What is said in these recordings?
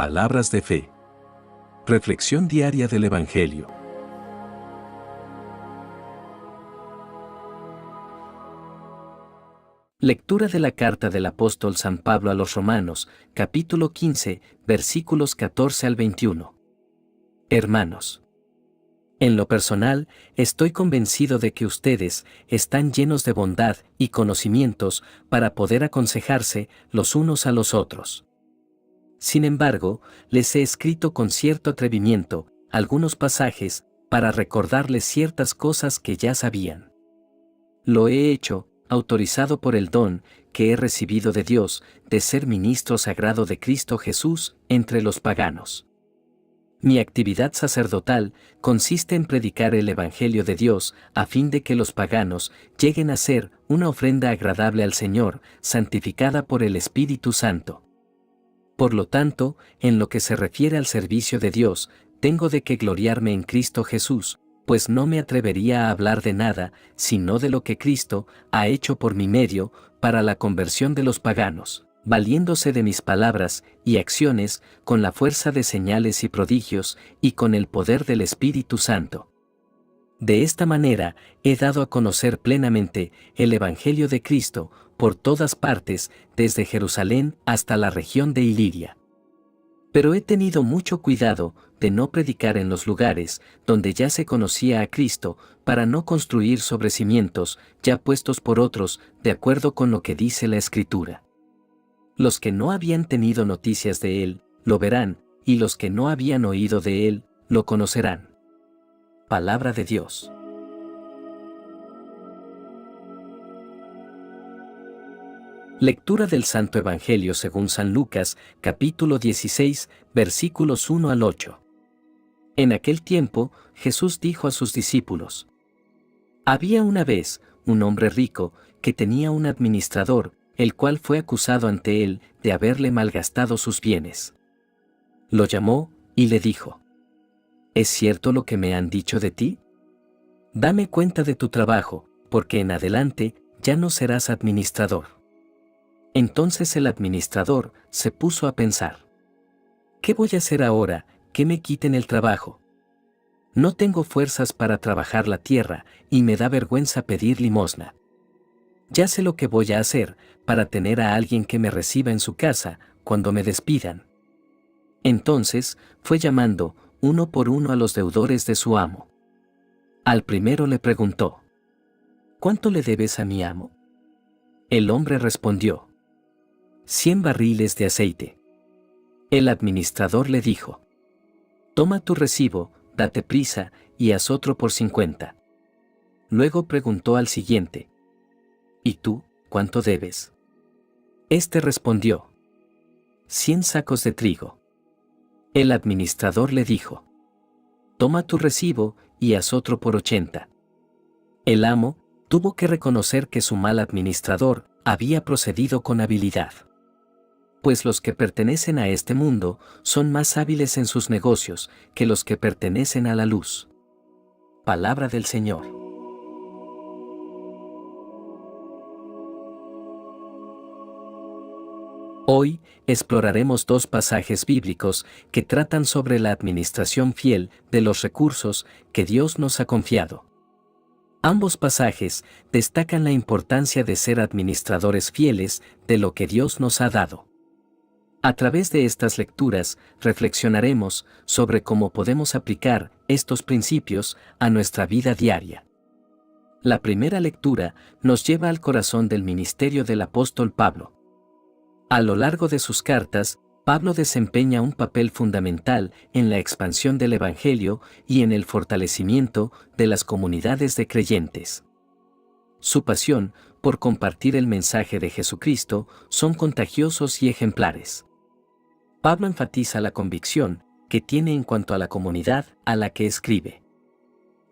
Palabras de fe. Reflexión diaria del Evangelio. Lectura de la carta del apóstol San Pablo a los Romanos, capítulo 15, versículos 14 al 21. Hermanos, en lo personal, estoy convencido de que ustedes están llenos de bondad y conocimientos para poder aconsejarse los unos a los otros. Sin embargo, les he escrito con cierto atrevimiento algunos pasajes para recordarles ciertas cosas que ya sabían. Lo he hecho, autorizado por el don que he recibido de Dios de ser ministro sagrado de Cristo Jesús entre los paganos. Mi actividad sacerdotal consiste en predicar el Evangelio de Dios a fin de que los paganos lleguen a ser una ofrenda agradable al Señor, santificada por el Espíritu Santo. Por lo tanto, en lo que se refiere al servicio de Dios, tengo de que gloriarme en Cristo Jesús, pues no me atrevería a hablar de nada, sino de lo que Cristo ha hecho por mi medio para la conversión de los paganos, valiéndose de mis palabras y acciones con la fuerza de señales y prodigios y con el poder del Espíritu Santo. De esta manera, he dado a conocer plenamente el Evangelio de Cristo por todas partes, desde Jerusalén hasta la región de Iliria. Pero he tenido mucho cuidado de no predicar en los lugares donde ya se conocía a Cristo, para no construir sobre cimientos ya puestos por otros, de acuerdo con lo que dice la Escritura. Los que no habían tenido noticias de Él, lo verán, y los que no habían oído de Él, lo conocerán. Palabra de Dios. Lectura del Santo Evangelio según San Lucas, capítulo 16, versículos 1 al 8. En aquel tiempo, Jesús dijo a sus discípulos: Había una vez un hombre rico que tenía un administrador, el cual fue acusado ante él de haberle malgastado sus bienes. Lo llamó y le dijo: ¿Es cierto lo que me han dicho de ti? Dame cuenta de tu trabajo, porque en adelante ya no serás administrador. Entonces el administrador se puso a pensar: ¿qué voy a hacer ahora que me quiten el trabajo? No tengo fuerzas para trabajar la tierra y me da vergüenza pedir limosna. Ya sé lo que voy a hacer para tener a alguien que me reciba en su casa cuando me despidan. Entonces fue llamando uno por uno a los deudores de su amo. Al primero le preguntó: ¿Cuánto le debes a mi amo? El hombre respondió: 100 barriles de aceite. El administrador le dijo: Toma tu recibo, date prisa, y haz otro por 50. Luego preguntó al siguiente: ¿Y tú, cuánto debes? Este respondió: 100 sacos de trigo. El administrador le dijo: Toma tu recibo, y haz otro por 80. El amo tuvo que reconocer que su mal administrador había procedido con habilidad. Pues los que pertenecen a este mundo son más hábiles en sus negocios que los que pertenecen a la luz. Palabra del Señor. Hoy exploraremos dos pasajes bíblicos que tratan sobre la administración fiel de los recursos que Dios nos ha confiado. Ambos pasajes destacan la importancia de ser administradores fieles de lo que Dios nos ha dado. A través de estas lecturas, reflexionaremos sobre cómo podemos aplicar estos principios a nuestra vida diaria. La primera lectura nos lleva al corazón del ministerio del apóstol Pablo. A lo largo de sus cartas, Pablo desempeña un papel fundamental en la expansión del Evangelio y en el fortalecimiento de las comunidades de creyentes. Su pasión por compartir el mensaje de Jesucristo son contagiosos y ejemplares. Pablo enfatiza la convicción que tiene en cuanto a la comunidad a la que escribe.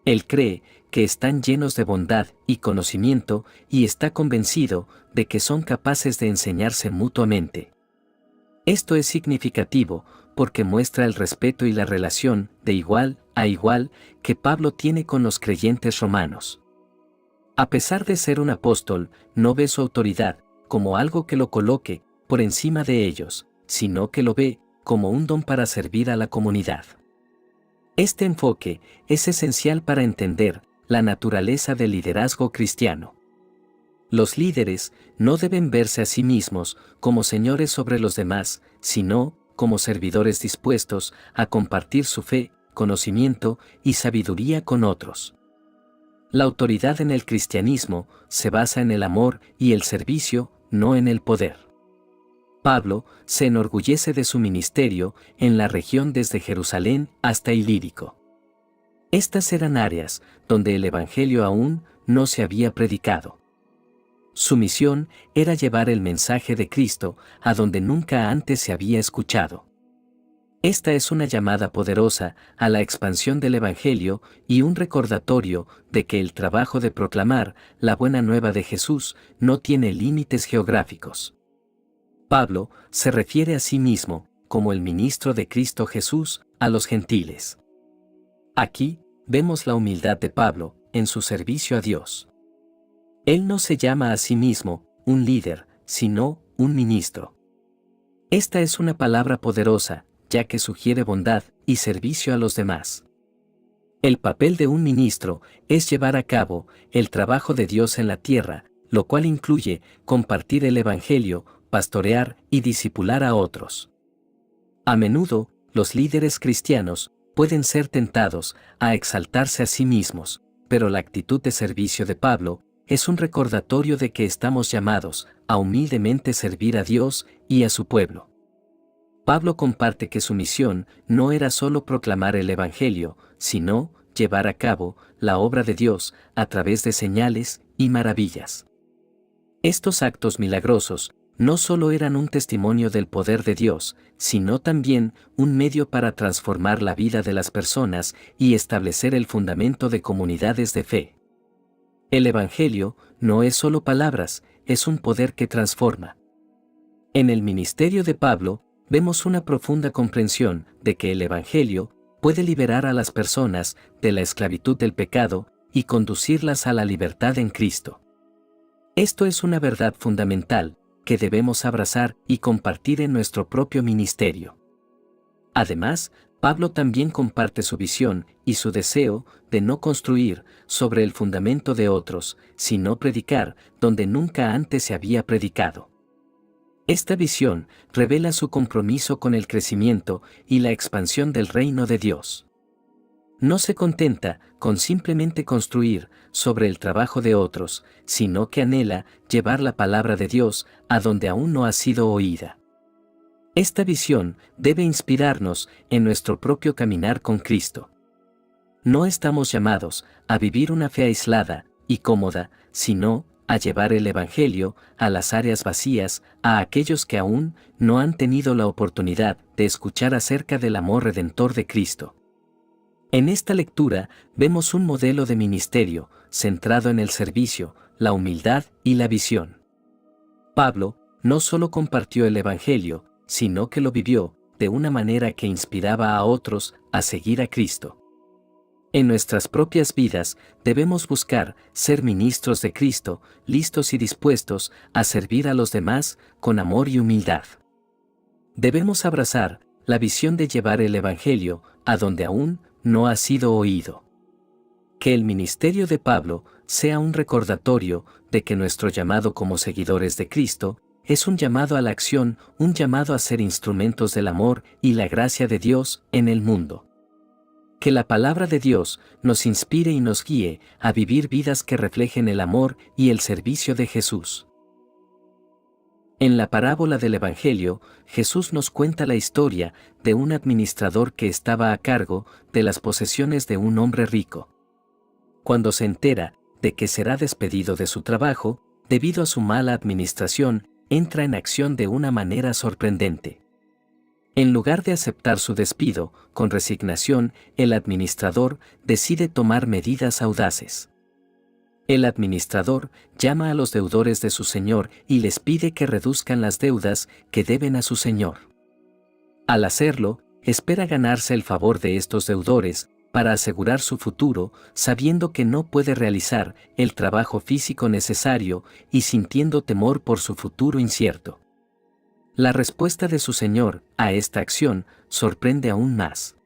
Él cree que están llenos de bondad y conocimiento y está convencido de que son capaces de enseñarse mutuamente. Esto es significativo porque muestra el respeto y la relación de igual a igual que Pablo tiene con los creyentes romanos. A pesar de ser un apóstol, no ve su autoridad como algo que lo coloque por encima de ellos, sino que lo ve como un don para servir a la comunidad. Este enfoque es esencial para entender la naturaleza del liderazgo cristiano. Los líderes no deben verse a sí mismos como señores sobre los demás, sino como servidores dispuestos a compartir su fe, conocimiento y sabiduría con otros. La autoridad en el cristianismo se basa en el amor y el servicio, no en el poder. Pablo se enorgullece de su ministerio en la región desde Jerusalén hasta Ilírico. Estas eran áreas donde el evangelio aún no se había predicado. Su misión era llevar el mensaje de Cristo a donde nunca antes se había escuchado. Esta es una llamada poderosa a la expansión del evangelio y un recordatorio de que el trabajo de proclamar la buena nueva de Jesús no tiene límites geográficos. Pablo se refiere a sí mismo como el ministro de Cristo Jesús a los gentiles. Aquí vemos la humildad de Pablo en su servicio a Dios. Él no se llama a sí mismo un líder, sino un ministro. Esta es una palabra poderosa, ya que sugiere bondad y servicio a los demás. El papel de un ministro es llevar a cabo el trabajo de Dios en la tierra, lo cual incluye compartir el evangelio, pastorear y discipular a otros. A menudo, los líderes cristianos pueden ser tentados a exaltarse a sí mismos, pero la actitud de servicio de Pablo es un recordatorio de que estamos llamados a humildemente servir a Dios y a su pueblo. Pablo comparte que su misión no era solo proclamar el evangelio, sino llevar a cabo la obra de Dios a través de señales y maravillas. Estos actos milagrosos no solo eran un testimonio del poder de Dios, sino también un medio para transformar la vida de las personas y establecer el fundamento de comunidades de fe. El evangelio no es solo palabras, es un poder que transforma. En el ministerio de Pablo, vemos una profunda comprensión de que el evangelio puede liberar a las personas de la esclavitud del pecado y conducirlas a la libertad en Cristo. Esto es una verdad fundamental que debemos abrazar y compartir en nuestro propio ministerio. Además, Pablo también comparte su visión y su deseo de no construir sobre el fundamento de otros, sino predicar donde nunca antes se había predicado. Esta visión revela su compromiso con el crecimiento y la expansión del reino de Dios. No se contenta con simplemente construir sobre el trabajo de otros, sino que anhela llevar la palabra de Dios a donde aún no ha sido oída. Esta visión debe inspirarnos en nuestro propio caminar con Cristo. No estamos llamados a vivir una fe aislada y cómoda, sino a llevar el evangelio a las áreas vacías, a aquellos que aún no han tenido la oportunidad de escuchar acerca del amor redentor de Cristo. En esta lectura vemos un modelo de ministerio centrado en el servicio, la humildad y la visión. Pablo no solo compartió el evangelio, sino que lo vivió de una manera que inspiraba a otros a seguir a Cristo. En nuestras propias vidas debemos buscar ser ministros de Cristo, listos y dispuestos a servir a los demás con amor y humildad. Debemos abrazar la visión de llevar el evangelio a donde aún no ha sido oído. Que el ministerio de Pablo sea un recordatorio de que nuestro llamado como seguidores de Cristo es un llamado a la acción, un llamado a ser instrumentos del amor y la gracia de Dios en el mundo. Que la palabra de Dios nos inspire y nos guíe a vivir vidas que reflejen el amor y el servicio de Jesús. En la parábola del Evangelio, Jesús nos cuenta la historia de un administrador que estaba a cargo de las posesiones de un hombre rico. Cuando se entera de que será despedido de su trabajo, debido a su mala administración, entra en acción de una manera sorprendente. En lugar de aceptar su despido, con resignación, el administrador decide tomar medidas audaces. El administrador llama a los deudores de su señor y les pide que reduzcan las deudas que deben a su señor. Al hacerlo, espera ganarse el favor de estos deudores para asegurar su futuro, sabiendo que no puede realizar el trabajo físico necesario y sintiendo temor por su futuro incierto. La respuesta de su señor a esta acción sorprende aún más.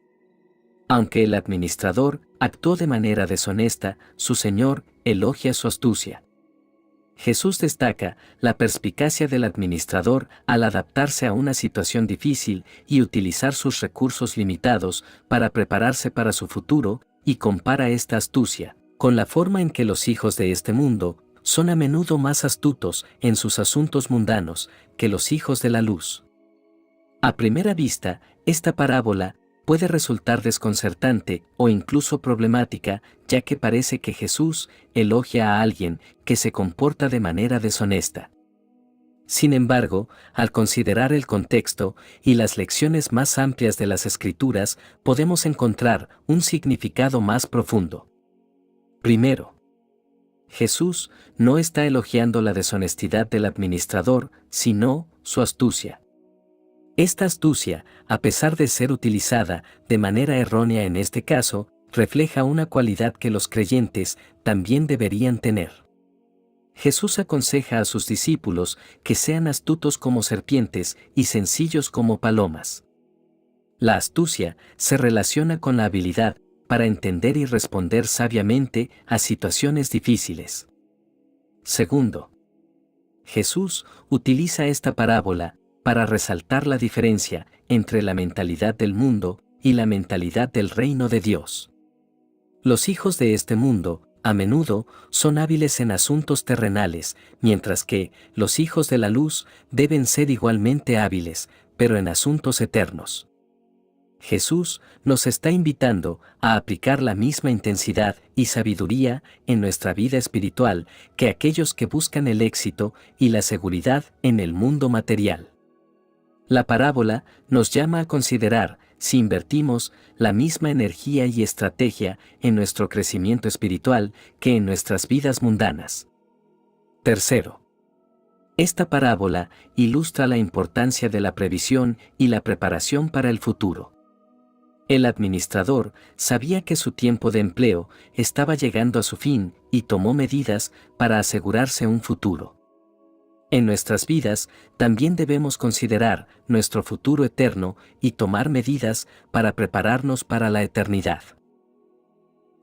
Aunque el administrador actuó de manera deshonesta, su señor elogia su astucia. Jesús destaca la perspicacia del administrador al adaptarse a una situación difícil y utilizar sus recursos limitados para prepararse para su futuro, y compara esta astucia con la forma en que los hijos de este mundo son a menudo más astutos en sus asuntos mundanos que los hijos de la luz. A primera vista, esta parábola puede resultar desconcertante o incluso problemática, ya que parece que Jesús elogia a alguien que se comporta de manera deshonesta. Sin embargo, al considerar el contexto y las lecciones más amplias de las Escrituras, podemos encontrar un significado más profundo. Primero, Jesús no está elogiando la deshonestidad del administrador, sino su astucia. Esta astucia, a pesar de ser utilizada de manera errónea en este caso, refleja una cualidad que los creyentes también deberían tener. Jesús aconseja a sus discípulos que sean astutos como serpientes y sencillos como palomas. La astucia se relaciona con la habilidad para entender y responder sabiamente a situaciones difíciles. Segundo, Jesús utiliza esta parábola para resaltar la diferencia entre la mentalidad del mundo y la mentalidad del reino de Dios. Los hijos de este mundo, a menudo, son hábiles en asuntos terrenales, mientras que los hijos de la luz deben ser igualmente hábiles, pero en asuntos eternos. Jesús nos está invitando a aplicar la misma intensidad y sabiduría en nuestra vida espiritual que aquellos que buscan el éxito y la seguridad en el mundo material. La parábola nos llama a considerar si invertimos la misma energía y estrategia en nuestro crecimiento espiritual que en nuestras vidas mundanas. Tercero, esta parábola ilustra la importancia de la previsión y la preparación para el futuro. El administrador sabía que su tiempo de empleo estaba llegando a su fin y tomó medidas para asegurarse un futuro. En nuestras vidas también debemos considerar nuestro futuro eterno y tomar medidas para prepararnos para la eternidad.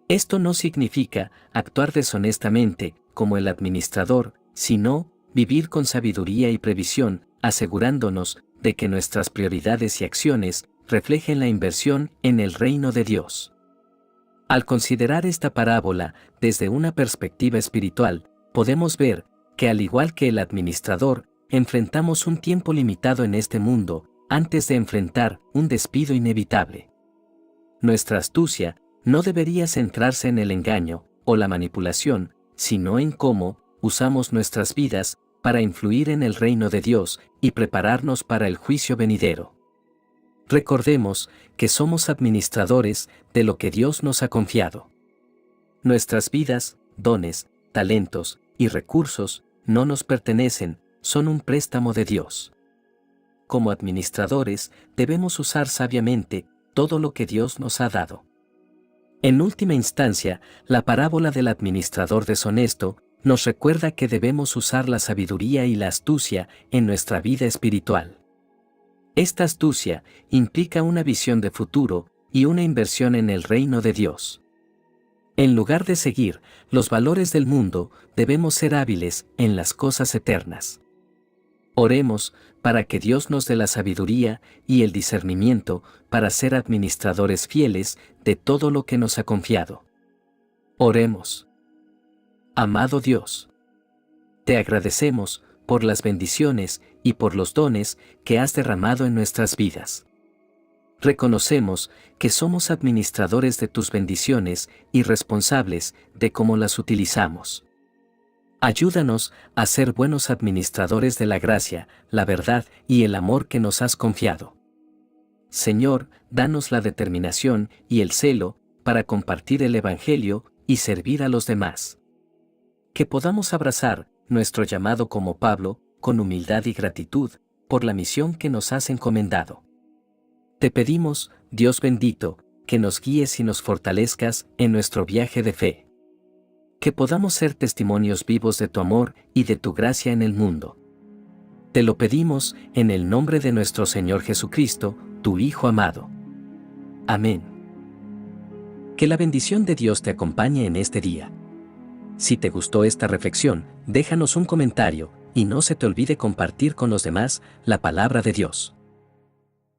Esto no significa actuar deshonestamente, como el administrador, sino vivir con sabiduría y previsión, asegurándonos de que nuestras prioridades y acciones reflejen la inversión en el reino de Dios. Al considerar esta parábola desde una perspectiva espiritual, podemos ver que al igual que el administrador, enfrentamos un tiempo limitado en este mundo antes de enfrentar un despido inevitable. Nuestra astucia no debería centrarse en el engaño o la manipulación, sino en cómo usamos nuestras vidas para influir en el reino de Dios y prepararnos para el juicio venidero. Recordemos que somos administradores de lo que Dios nos ha confiado. Nuestras vidas, dones, talentos y recursos no nos pertenecen, son un préstamo de Dios. Como administradores, debemos usar sabiamente todo lo que Dios nos ha dado. En última instancia, la parábola del administrador deshonesto nos recuerda que debemos usar la sabiduría y la astucia en nuestra vida espiritual. Esta astucia implica una visión de futuro y una inversión en el reino de Dios. En lugar de seguir los valores del mundo, debemos ser hábiles en las cosas eternas. Oremos para que Dios nos dé la sabiduría y el discernimiento para ser administradores fieles de todo lo que nos ha confiado. Oremos. Amado Dios, te agradecemos por las bendiciones y por los dones que has derramado en nuestras vidas. Reconocemos que somos administradores de tus bendiciones y responsables de cómo las utilizamos. Ayúdanos a ser buenos administradores de la gracia, la verdad y el amor que nos has confiado. Señor, danos la determinación y el celo para compartir el Evangelio y servir a los demás. Que podamos abrazar nuestro llamado como Pablo, con humildad y gratitud, por la misión que nos has encomendado. Te pedimos, Dios bendito, que nos guíes y nos fortalezcas en nuestro viaje de fe. Que podamos ser testimonios vivos de tu amor y de tu gracia en el mundo. Te lo pedimos, en el nombre de nuestro Señor Jesucristo, tu Hijo amado. Amén. Que la bendición de Dios te acompañe en este día. Si te gustó esta reflexión, déjanos un comentario, y no se te olvide compartir con los demás la palabra de Dios.